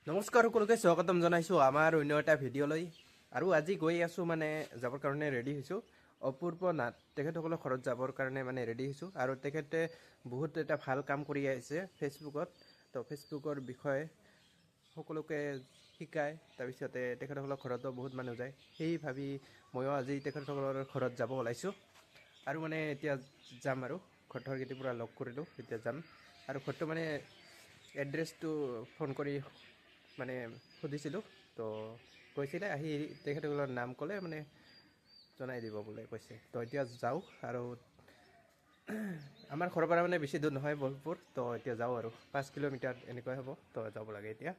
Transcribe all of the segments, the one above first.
নমস্কাৰ সকলোকে স্বাগতম জনাইছোঁ আমাৰ অন্য এটা ভিডিঅ'লৈ। আৰু আজি গৈ আছোঁ মানে যাবৰ কাৰণে ৰেডি হৈছোঁ। অপূৰ্ব নাথ তেখেতসকলৰ ঘৰত যাবৰ কাৰণে মানে ৰেডি হৈছোঁ। আৰু তেখেতে বহুত এটা ভাল কাম কৰি আহিছে ফেচবুকত। তো ফেচবুকৰ বিষয়ে সকলোকে শিকায়, তাৰপিছতে তেখেতসকলৰ ঘৰতো বহুত মানুহ যায়। সেই ভাবি ময়ো আজি তেখেতসকলৰ ঘৰত যাব ওলাইছোঁ। আৰু মানে এতিয়া যাম আৰু ঘৰটোৰ কেইটি পূৰা লগ কৰিলোঁ, এতিয়া যাম। আৰু ঘৰটো মানে এড্ৰেছটো ফোন কৰি মানে সুধিছিলোঁ, তো কৈছিলে আহি তেখেতসকলৰ নাম ক'লে মানে জনাই দিব বোলে কৈছে। তো এতিয়া যাওঁ। আৰু আমাৰ ঘৰৰ পৰা মানে বেছি দূৰ নহয় বলপুৰ, তো এতিয়া যাওঁ আৰু 5 কিলোমিটাৰ এনেকুৱাই হ'ব। তো যাব লাগে এতিয়া,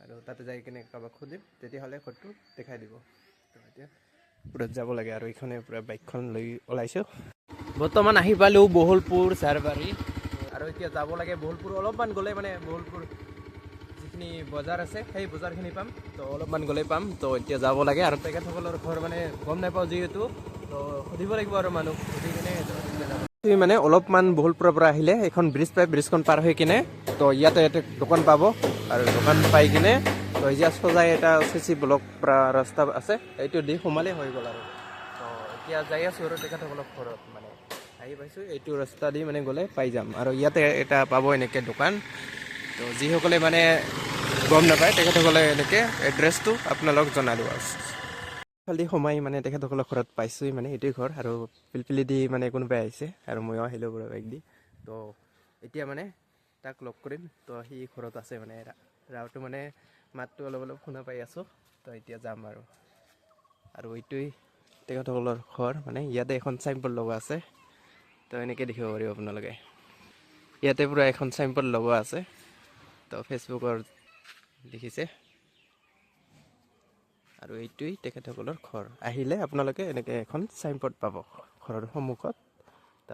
আৰু তাতে যাই কিনে কাৰোবাক সুধিম, তেতিয়াহ'লে ঘৰটো দেখাই দিব। তো এতিয়া পূৰা যাব লাগে আৰু এইখনে পূৰা বাইকখন লৈ ওলাইছোঁ। বৰ্তমান আহি পালোঁ বহলপুৰ চাৰবাৰী, আৰু এতিয়া যাব লাগে বহলপুৰ। অলপমান গ'লে মানে বহলপুৰ যিখিনি বজাৰ আছে সেই বজাৰখিনি পাম, তো অলপমান গ'লে পাম। তো এতিয়া যাব লাগে। আৰু তেখেতসকলৰ ঘৰ মানে গম নাপাওঁ যিহেতু, তো সুধিব লাগিব আৰু মানুহ সুধি কিনে মানে অলপমান বহলপুৰৰ পৰা আহিলে এখন ব্ৰিজ পাই, ব্ৰিজখন পাৰ হৈ কিনে তো ইয়াতে দোকান পাব। আৰু দোকান পাই কিনে তো এতিয়া সজাই এটা চিচি ব্লক পৰা ৰাস্তা আছে, এইটো দি সোমালেই হৈ গ'ল। আৰু তো এতিয়া যাই আছোঁ আৰু তেখেতসকলৰ ঘৰত মানে আহি পাইছোঁ। এইটো ৰাস্তা দি মানে গ'লে পাই যাম। আৰু ইয়াতে এটা পাব এনেকৈ দোকান। তো যিসকলে মানে গম নাপায় তেখেতসকলে এনেকৈ এড্ৰেছটো আপোনালোকক জনালোঁ। আৰু ফালদি সোমাই মানে তেখেতসকলৰ ঘৰত পাইছোঁহি, মানে এইটোৱে ঘৰ। আৰু পিলপিলি দি মানে কোনোবাই আহিছে, আৰু ময়ো আহিলোঁ বাৰু বাইক দি। তো এতিয়া মানে তাক লগ কৰিম। তো সি ঘৰত আছে মানে, ৰাওটো মানে মাতটো অলপ অলপ শুনা পাই আছোঁ। তো এতিয়া যাম আৰু এইটোৱেই তেখেতসকলৰ ঘৰ। মানে ইয়াতে এখন চাইনবোৰ্ড লগোৱা আছে, তো এনেকৈ দেখিব পাৰিব আপোনালোকে। ইয়াতে পূৰা এখন চাইনবোৰ্ড লগোৱা আছে, তো ফেচবুকৰ দেখিছে। আৰু এইটোৱেই তেখেতসকলৰ ঘৰ। আহিলে আপোনালোকে এনেকৈ এখন চাইনবোৰ্ড পাব ঘৰৰ সন্মুখত।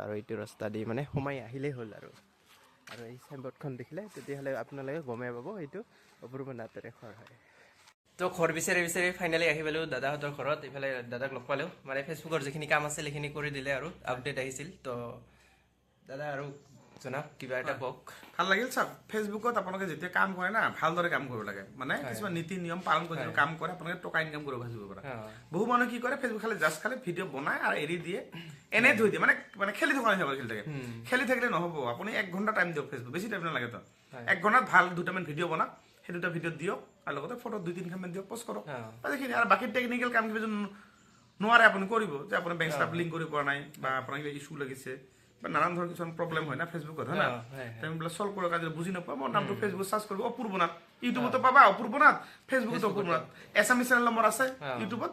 আৰু এইটো ৰাস্তা দি মানে সোমাই আহিলেই হ'ল। আৰু এই চাইনবোৰ্ডখন দেখিলে তেতিয়াহ'লে আপোনালোকে গমেই পাব এইটো অপূৰ্ব নাথৰে ঘৰ হয়। তো ঘৰ বিচাৰি বিচাৰি ফাইনেলি আহি পালোঁ দাদাহঁতৰ ঘৰত। এইফালে দাদাক লগ পালোঁ, মানে ফেচবুকৰ যিখিনি কাম আছিল সেইখিনি কৰি দিলে, আৰু আপডেট আহিছিল। তো দাদা আৰু জনাওক, কিবা এটা কওক। ভাল লাগিল। চাওক, ফেচবুকত আপোনালোকে যেতিয়া কাম কৰে না, ভালদৰে কাম কৰিব লাগে। মানে কিছুমান নীতি নিয়ম পালন কৰি কাম কৰে, আপোনালোকে টকা ইনকাম কৰিব ফেচবুকৰ পৰা। বহু মানুহে কি কৰে, ফেচবুক খালি ভিডিঅ' বনায় আৰু এৰি দিয়ে, এনে থৈ দিয়ে, মানে খেলি থকা নিচিনা খেলি থাকে। খেলি থাকিলে নহ'ব, আপুনি 1 ঘণ্টা টাইম দিয়ক ফেচবুক, বেছি টাইম নালাগে। তো 1 ঘণ্টাত ভাল 2টামান ভিডিঅ' বনাওক, সেই 2টা ভিডিঅ' দিয়ক, আৰু লগতে ফটো 2-3খন দিয়ক, পষ্ট কৰক। সেইখিনি আৰু বাকী টেকনিকেল কাম কিবা যদি নোৱাৰে আপুনি কৰিব, যে আপুনি বেংক ষ্টাফ লিংক কৰিব পৰা নাই, বা আপোনাৰ কিবা ইছ্যু লাগিছে, বা নানান ধৰণৰ কিছুমান প্ৰব্লেম হয় না ফেচবুকত, হয় না, সেইবিলাক চল্ভ কৰাৰ কাৰণে বুজি নাপাব, মোৰ নামটো ফেচবুক চাৰ্চ কৰিব অপূৰ্ব নাথ। ইউটিউবতো পাবা অপূৰ্ব নাথ, ফেচবুকতো অপূৰ্ব নাথ। এছামিজ চেনেল নম্বৰ আছে ইউটিউবত,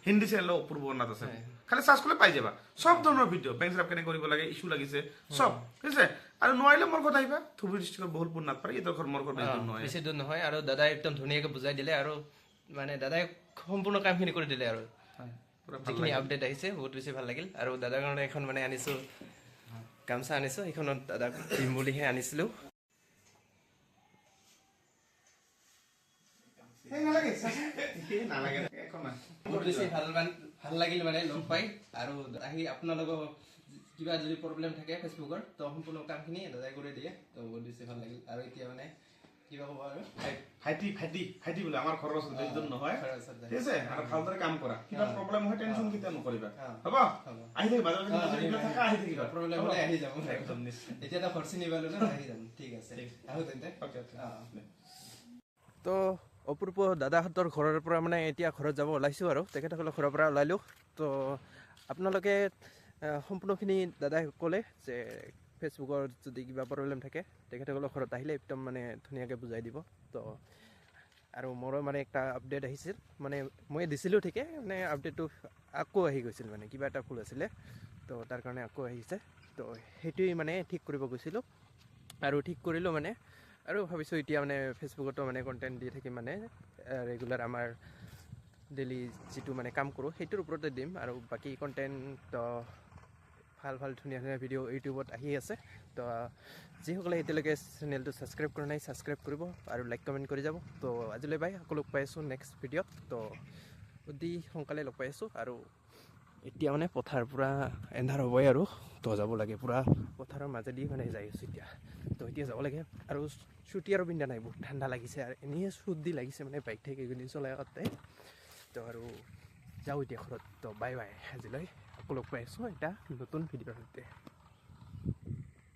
হিন্দী চেনেলো অপূৰ্ব নাথ আছে। খালি চাৰ্চ কৰিলে পাই যাবা চব ধৰণৰ ভিডিঅ', বেংক ষ্টাফ কেনেকৈ কৰিব লাগে, ইছ্যু লাগিছে চব, ঠিক আছে। আৰু নোৱাৰিলে মোৰ ঘৰত আহিবা, ধুবুৰী ডিষ্ট্ৰিক্টৰ বহলপুৰ নাথ পাৰি, এইটোৰ ঘৰ মোৰ ঘৰ বেছি দূৰ নহয়। আৰু দাদাই একদম ধুনীয়াকৈ বুজাই দিলে, আৰু মানে দাদাই সম্পূৰ্ণ কামখিনি কৰি দিলে। আৰু যিখিনি আপডেট আহিছে বহুত বেছি ভাল লাগিল। আৰু দাদাৰ কাৰণে এখন মানে আনিছোঁ, গামছা আনিছোঁ, সেইখনত দাদাক দিম বুলিহে আনিছিলোঁ। বহুত বেছি ভাল লাগিল মানে লগ পাই। আৰু আহি আপোনালোকৰ কিবা যদি প্ৰব্লেম থাকে ফেচবুকৰ, তো সম্পূৰ্ণ কামখিনি দাদাই কৰি দিয়ে। তো বহুত বেছি ভাল লাগিল। আৰু এতিয়া মানে কিবা ক'ব আৰু ভাইটি বোলে আমাৰ ঘৰৰ ওচৰত বেছি দূৰ নহয়, ঠিক আছে। আৰু ভালদৰে কাম কৰা, কিবা প্ৰব্লেম হয় টেনশ্যন কেতিয়াও নকৰিবা, হ'ব। আহি থাকিবা, আহি থাকিবা, প্ৰব্লেম হ'লে আহি যাম একদম নিশ্চয়। এতিয়া ঘৰ চিনি পালোঁ না, আহি যাম, ঠিক আছে, আহোঁ তেন্তে। তো অপূৰ্ব দাদাহঁতৰ ঘৰৰ পৰা মানে এতিয়া ঘৰত যাব ওলাইছোঁ, আৰু তেখেতসকলৰ ঘৰৰ পৰা ওলালোঁ। তো আপোনালোকে সম্পূৰ্ণখিনি দাদাই ক'লে যে ফেচবুকৰ যদি কিবা প্ৰব্লেম থাকে তেখেতসকলৰ ঘৰত আহিলে একদম মানে ধুনীয়াকৈ বুজাই দিব। তো আৰু মোৰো মানে একটা আপডেট আহিছিল, মানে মই দিছিলোঁ ঠিকে, মানে আপডেটটো আকৌ আহি গৈছিল, মানে কিবা এটা ভুল আছিলে, তো তাৰ কাৰণে আকৌ আহিছে। তো সেইটোৱেই মানে ঠিক কৰিব গৈছিলোঁ, আৰু ঠিক কৰিলোঁ মানে। আৰু ভাবিছোঁ এতিয়া মানে ফেচবুকতো মানে কণ্টেণ্ট দি থাকিম, মানে ৰেগুলাৰ আমাৰ ডেইলি যিটো মানে কাম কৰোঁ সেইটোৰ ওপৰতে দিম। আৰু বাকী কণ্টেণ্ট ভাল ধুনীয়া ভিডিঅ' ইউটিউবত আহি আছে। তো যিসকলে এতিয়ালৈকে চেনেলটো ছাবস্ক্ৰাইব কৰা নাই, ছাবস্ক্ৰাইব কৰিব আৰু লাইক কমেণ্ট কৰি যাব। তো আজিলৈ বাই, আকৌ লগ পাই আছোঁ নেক্সট ভিডিঅ'ত। তো অতি সোনকালে লগ পাই আছোঁ। আৰু এতিয়া মানে পথাৰ পূৰা এন্ধাৰ হ'বই আৰু তো যাব লাগে পূৰা পথাৰৰ মাজেদি মানে যাই আছোঁ এতিয়া তো এতিয়া যাব লাগে আৰু চুটি আৰু পিন্ধা নাই বহুত ঠাণ্ডা লাগিছে আৰু এনেই চৰ্দি লাগিছে মানে বাইক ঠাইক এইখিনি চলাই কাটতে তো আৰু যাওঁ এতিয়া ঘৰত তো বাই বাই আজিলৈ আকৌ লগ পাই আছোঁ এটা নতুন ভিডিঅ'ৰ সৈতে